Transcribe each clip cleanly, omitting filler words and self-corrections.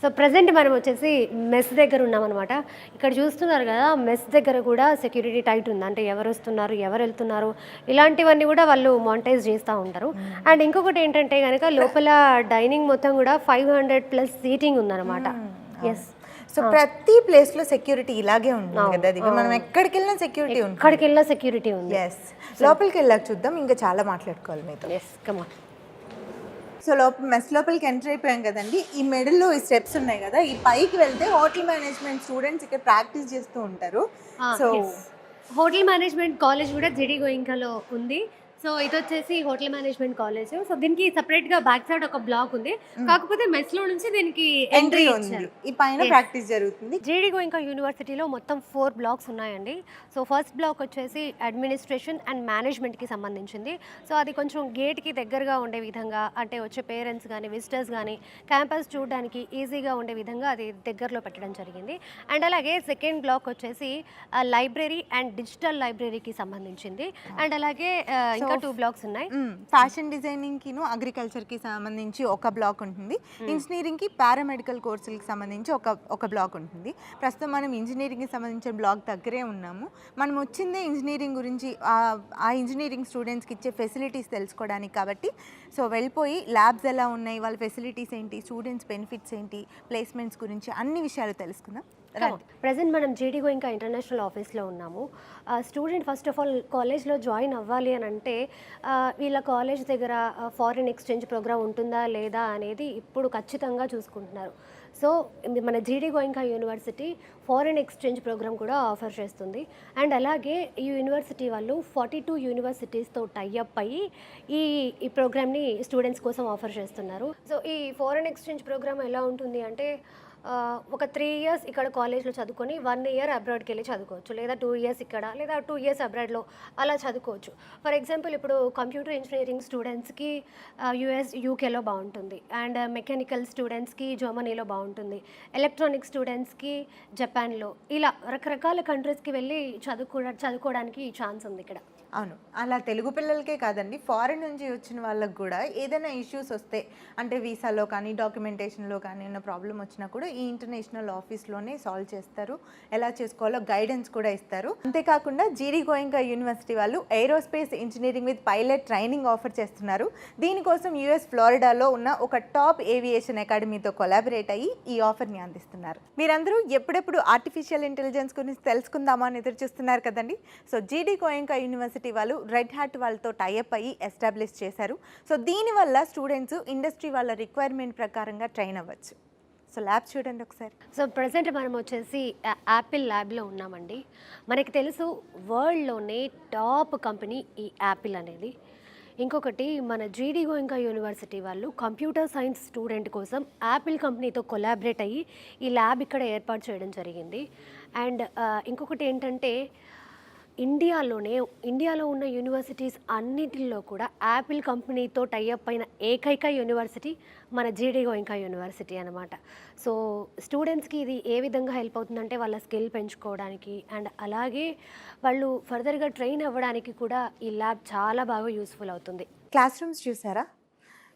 So present మనం వచ్చేసి mess దగ్గర ఉన్నామనమాట. ఇక్కడ చూస్తున్నారు గదా! మెస్ దగ్గర కూడా సెక్యూరిటీ టైట్ ఉంది. అంటే ఎవరొస్తున్నారు, ఎవరెళ్తున్నారు ఇలాంటివన్నీ గూడా వాళ్ళు మానిటైజ్ చేస్తా ఉంటారు. అండ్ ఇంకొకటి ఏంటంటే గనక లోపల డైనింగ్ మొత్తం గూడా 500+ సీటింగ్ ఉందనమాట. యెస్. సో ప్రతి ప్లేస్‌లో సెక్యూరిటీ ఇలాగే ఉంటుంది కదా! దివ్య. మనం ఎక్కడికెళ్ళినా సెక్యూరిటీ ఉంటుంది. ఎక్కడికెళ్ళినా సెక్యూరిటీ ఉంది. యెస్. లోపలికెళ్ళాక చూద్దాం. ఇంకా చాలా మాట్లాడుకోవాలి మీతో. Yes. Come on. So mess లోపలికి ఎంటర్ అయిపోయాం కదండి. ఈ మిడిల్లో ఈ స్టెప్స్ ఉన్నాయి కదా, ఈ పైకి వెళ్తే హోటల్ మేనేజ్మెంట్ స్టూడెంట్స్ ఇక్కడ ప్రాక్టీస్ చేస్తూ ఉంటారు. సో హోటల్ మేనేజ్మెంట్ కాలేజ్ కూడా జెడి గోయింకాలో ఉంది. సో ఇదొచ్చేసి హోటల్ మేనేజ్మెంట్ కాలేజ్. సో దీనికి సెపరేట్గా బ్యాక్ సైడ్ ఒక బ్లాక్ ఉంది. కాకపోతే మెస్లో నుంచి దీనికి ఎంట్రీ ఉంది. ఈ పైన ప్రాక్టీస్ జరుగుతుంది. జేడి గోయింకా యూనివర్సిటీలో మొత్తం 4 బ్లాక్స్ ఉన్నాయండి. సో ఫస్ట్ బ్లాక్ వచ్చేసి అడ్మినిస్ట్రేషన్ అండ్ మేనేజ్మెంట్కి సంబంధించింది. సో అది కొంచెం గేట్కి దగ్గరగా ఉండే విధంగా, అంటే వచ్చే పేరెంట్స్ కానీ విజిటర్స్ కానీ క్యాంపస్ చూడడానికి ఈజీగా ఉండే విధంగా అది దగ్గరలో పెట్టడం జరిగింది. అండ్ అలాగే సెకండ్ బ్లాక్ వచ్చేసి లైబ్రరీ అండ్ డిజిటల్ లైబ్రరీకి సంబంధించింది. అండ్ అలాగే ఇంకా 2 బ్లాక్స్ ఉన్నాయి. ఫ్యాషన్ డిజైనింగ్ కిను అగ్రికల్చర్ కి సంబంధించి ఒక బ్లాక్ ఉంటుంది. ఇంజనీరింగ్ కి పారామెడికల్ కోర్సులకు సంబంధించి ఒక బ్లాక్ ఉంటుంది. ప్రస్తుతం మనం ఇంజనీరింగ్ కి సంబంధించిన బ్లాక్ దగ్గరే ఉన్నాము. మనం వచ్చిందే ఇంజనీరింగ్ గురించి, ఆ ఇంజనీరింగ్ స్టూడెంట్స్కి ఇచ్చే ఫెసిలిటీస్ తెలుసుకోవడానికి. కాబట్టి సో వెళ్ళిపోయి ల్యాబ్స్ ఎలా ఉన్నాయి, వాళ్ళ ఫెసిలిటీస్ ఏంటి, స్టూడెంట్స్ బెనిఫిట్స్ ఏంటి, ప్లేస్మెంట్స్ గురించి అన్ని విషయాలు తెలుసుకుందాం. ప్రజెంట్ మనం జేడి గోయింకా ఇంటర్నేషనల్ ఆఫీస్లో ఉన్నాము. స్టూడెంట్ ఫస్ట్ ఆఫ్ ఆల్ కాలేజ్లో జాయిన్ అవ్వాలి అని అంటే వీళ్ళ కాలేజ్ దగ్గర ఫారిన్ ఎక్స్చేంజ్ ప్రోగ్రామ్ ఉంటుందా లేదా అనేది ఇప్పుడు ఖచ్చితంగా చూసుకుంటున్నారు. సో మన JD Goenka university foreign exchange program కూడా ఆఫర్ చేస్తుంది. అండ్ అలాగే ఈ యూనివర్సిటీ వాళ్ళు 42 యూనివర్సిటీస్తో టైఅప్ అయ్యి ఈ ప్రోగ్రామ్ని స్టూడెంట్స్ కోసం ఆఫర్ చేస్తున్నారు. సో ఈ ఫారిన్ ఎక్స్చేంజ్ ప్రోగ్రామ్ ఎలా ఉంటుంది అంటే ఒక 3 ఇయర్స్ ఇక్కడ కాలేజ్లో చదువుకొని 1 ఇయర్ అబ్రాడ్కి వెళ్ళి చదువుకోవచ్చు, లేదా 2 ఇయర్స్ ఇక్కడ, లేదా 2 ఇయర్స్ అబ్రాడ్లో అలా చదువుకోవచ్చు. ఫర్ ఎగ్జాంపుల్ ఇప్పుడు కంప్యూటర్ ఇంజనీరింగ్ స్టూడెంట్స్కి యూకేలో బాగుంటుంది, అండ్ మెకానికల్ స్టూడెంట్స్కి జర్మనీలో బాగుంటుంది, ఎలక్ట్రానిక్ స్టూడెంట్స్కి జపాన్లో, ఇలా రకరకాల కంట్రీస్కి వెళ్ళి చదువుకోవడానికి ఛాన్స్ ఉంది ఇక్కడ. అవును, అలా తెలుగు పిల్లలకే కాదండి, ఫారిన్ నుంచి వచ్చిన వాళ్ళకి కూడా ఏదైనా ఇష్యూస్ వస్తే, అంటే వీసాలో కానీ డాక్యుమెంటేషన్లో కానీ ఉన్న ప్రాబ్లం వచ్చినా కూడా ఈ ఇంటర్నేషనల్ ఆఫీస్లోనే సాల్వ్ చేస్తారు. ఎలా చేసుకోవాలో గైడెన్స్ కూడా ఇస్తారు. అంతేకాకుండా జేడి గోయింకా యూనివర్సిటీ వాళ్ళు aerospace engineering with pilot training offer చేస్తున్నారు. దీనికోసం యుఎస్ ఫ్లోరిడాలో ఉన్న ఒక టాప్ ఏవియేషన్ అకాడమీతో కొలాబరేట్ అయ్యి ఈ ఆఫర్ని అందిస్తున్నారు. మీరందరూ ఎప్పుడెప్పుడు ఆర్టిఫిషియల్ ఇంటెలిజెన్స్ గురించి తెలుసుకుందామా అని ఎదురు చూస్తున్నారు కదండి. సో జేడి గోయింకా యూనివర్సిటీ వాళ్ళు రెడ్ హ్యాట్ వాళ్ళతో టైఅప్ అయ్యి ఎస్టాబ్లిష్ చేశారు. సో దీనివల్ల స్టూడెంట్స్ ఇండస్ట్రీ వాళ్ళ రిక్వైర్మెంట్ ప్రకారంగా ట్రైన్ అవ్వచ్చు. సో ల్యాబ్ చూడండి ఒకసారి. సో ప్రజెంట్ మనం వచ్చేసి యాపిల్ ల్యాబ్లో ఉన్నామండి. మనకి తెలుసు వరల్డ్లోనే టాప్ కంపెనీ ఈ యాపిల్ అనేది. ఇంకొకటి మన జేడి గోయింకా యూనివర్సిటీ వాళ్ళు కంప్యూటర్ సైన్స్ స్టూడెంట్ కోసం యాపిల్ కంపెనీతో కొలాబరేట్ అయ్యి ఈ ల్యాబ్ ఇక్కడ ఏర్పాటు చేయడం జరిగింది. అండ్ ఇంకొకటి ఏంటంటే ఇండియాలో ఉన్న యూనివర్సిటీస్ అన్నిటిలో కూడా యాపిల్ కంపెనీతో టైఅప్ అయిన ఏకైక యూనివర్సిటీ మన జేడి గోయింకా యూనివర్సిటీ అనమాట. సో స్టూడెంట్స్కి ఇది ఏ విధంగా హెల్ప్ అవుతుందంటే వాళ్ళ స్కిల్ పెంచుకోవడానికి, అండ్ అలాగే వాళ్ళు ఫర్దర్గా ట్రైన్ అవ్వడానికి కూడా ఈ ల్యాబ్ చాలా బాగా యూస్ఫుల్ అవుతుంది. క్లాస్ రూమ్స్ చూసారా?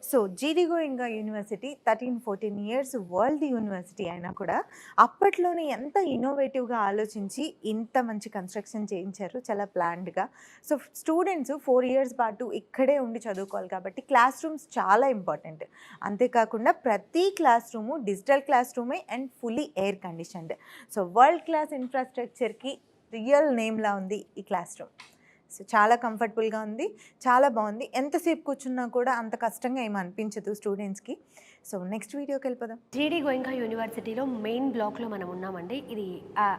So JD Goenka university 13-14 years world university అయినా కూడా అప్పట్లోనే ఎంత ఇన్నోవేటివ్గా ఆలోచించి ఇంత మంచి కన్స్ట్రక్షన్ చేయించారు, చాలా ప్లాన్డ్గా. సో స్టూడెంట్స్ 4 ఇయర్స్ పాటు ఇక్కడే ఉండి చదువుకోవాలి కాబట్టి క్లాస్ రూమ్స్ చాలా ఇంపార్టెంట్. అంతేకాకుండా ప్రతి క్లాస్ రూము డిజిటల్ క్లాస్ రూమే and fully air conditioned. So world class ఇన్ఫ్రాస్ట్రక్చర్కి రియల్ నేమ్లా ఉంది ఈ క్లాస్ రూమ్. సో చాలా కంఫర్టబుల్గా ఉంది, చాలా బాగుంది. ఎంతసేపు కూర్చున్నా కూడా అంత కష్టంగా ఏమి అనిపించదు స్టూడెంట్స్కి. సో నెక్స్ట్ వీడియోకి వెళ్ళిపోదాం. జేడి గోయింకా యూనివర్సిటీలో మెయిన్ బ్లాక్లో మనం ఉన్నామండి. ఇది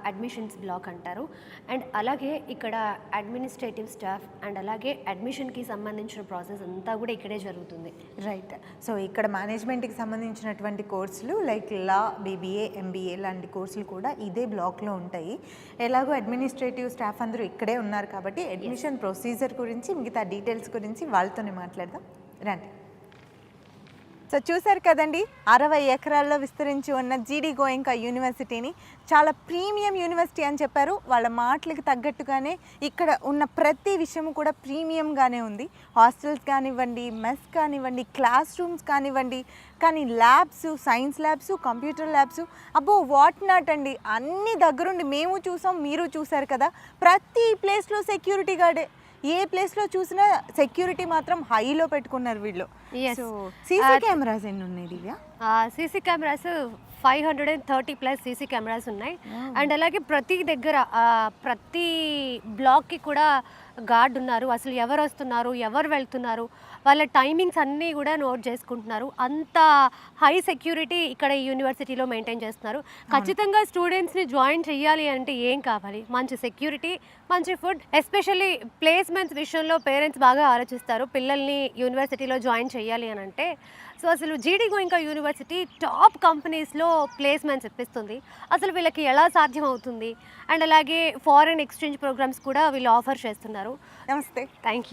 అడ్మిషన్స్ బ్లాక్ అంటారు. అండ్ అలాగే ఇక్కడ అడ్మినిస్ట్రేటివ్ స్టాఫ్ అండ్ అలాగే అడ్మిషన్కి సంబంధించిన ప్రాసెస్ అంతా కూడా ఇక్కడే జరుగుతుంది. రైట్. సో ఇక్కడ మేనేజ్మెంట్కి సంబంధించినటువంటి కోర్సులు లైక్ లా, బీబీఏ, ఎంబీఏ లాంటి కోర్సులు కూడా ఇదే బ్లాక్లో ఉంటాయి. ఎలాగో అడ్మినిస్ట్రేటివ్ స్టాఫ్ అందరూ ఇక్కడే ఉన్నారు కాబట్టి అడ్మిషన్ ప్రొసీజర్ గురించి, మిగతా డీటెయిల్స్ గురించి వాళ్ళతోనే మాట్లాడదాం. రండి. సో చూశారు కదండి, 60 ఎకరాల్లో విస్తరించి ఉన్న జీడి గోయంకా యూనివర్సిటీని చాలా ప్రీమియం యూనివర్సిటీ అని చెప్పారు. వాళ్ళ మాటలకు తగ్గట్టుగానే ఇక్కడ ఉన్న ప్రతి విషయం కూడా ప్రీమియంగానే ఉంది. హాస్టల్స్ కానివ్వండి, మెస్ కానివ్వండి, క్లాస్ రూమ్స్ కానివ్వండి, కానీ labs, science labs, computer labs, అబ్బో వాట్ నాట్ అండి, అన్ని దగ్గరుండి మేము చూసాం, మీరు చూశారు కదా. ప్రతి ప్లేస్లో సెక్యూరిటీ గార్డే, ఏ ప్లేస్లో చూసినా సెక్యూరిటీ మాత్రం హైలో పెట్టుకున్నారు వీళ్ళు. Yes. సీసీ కెమెరాస్ ఎన్ని ఉన్నాయి దివ్య? సీసీ కెమెరాస్ 530+ సీసీ కెమెరాస్ ఉన్నాయి. అండ్ అలాగే ప్రతి దగ్గర ప్రతి బ్లాక్కి కూడా గార్డ్ ఉన్నారు. అసలు ఎవరు వస్తున్నారు, ఎవరు వెళ్తున్నారు, వాళ్ళ టైమింగ్స్ అన్నీ కూడా నోట్ చేసుకుంటున్నారు. అంత హై సెక్యూరిటీ ఇక్కడ ఈ యూనివర్సిటీలో మెయింటైన్ చేస్తున్నారు. ఖచ్చితంగా స్టూడెంట్స్ని జాయిన్ చేయాలి అంటే ఏం కావాలి? మంచి సెక్యూరిటీ, మంచి ఫుడ్. ఎస్పెషల్లీ ప్లేస్మెంట్స్ విషయంలో పేరెంట్స్ బాగా ఆలోచిస్తారు పిల్లల్ని యూనివర్సిటీలో జాయిన్ చేయాలి అని అంటే. సో అసలు జీడి గోయింకా యూనివర్సిటీ టాప్ కంపెనీస్లో ప్లేస్మెంట్స్ ఇప్పిస్తుంది. అసలు వీళ్ళకి ఎలా సాధ్యం అవుతుంది? అండ్ అలాగే ఫారెన్ ఎక్స్చేంజ్ ప్రోగ్రామ్స్ కూడా వీళ్ళు ఆఫర్ చేస్తున్నారు. నమస్తే. Thank you.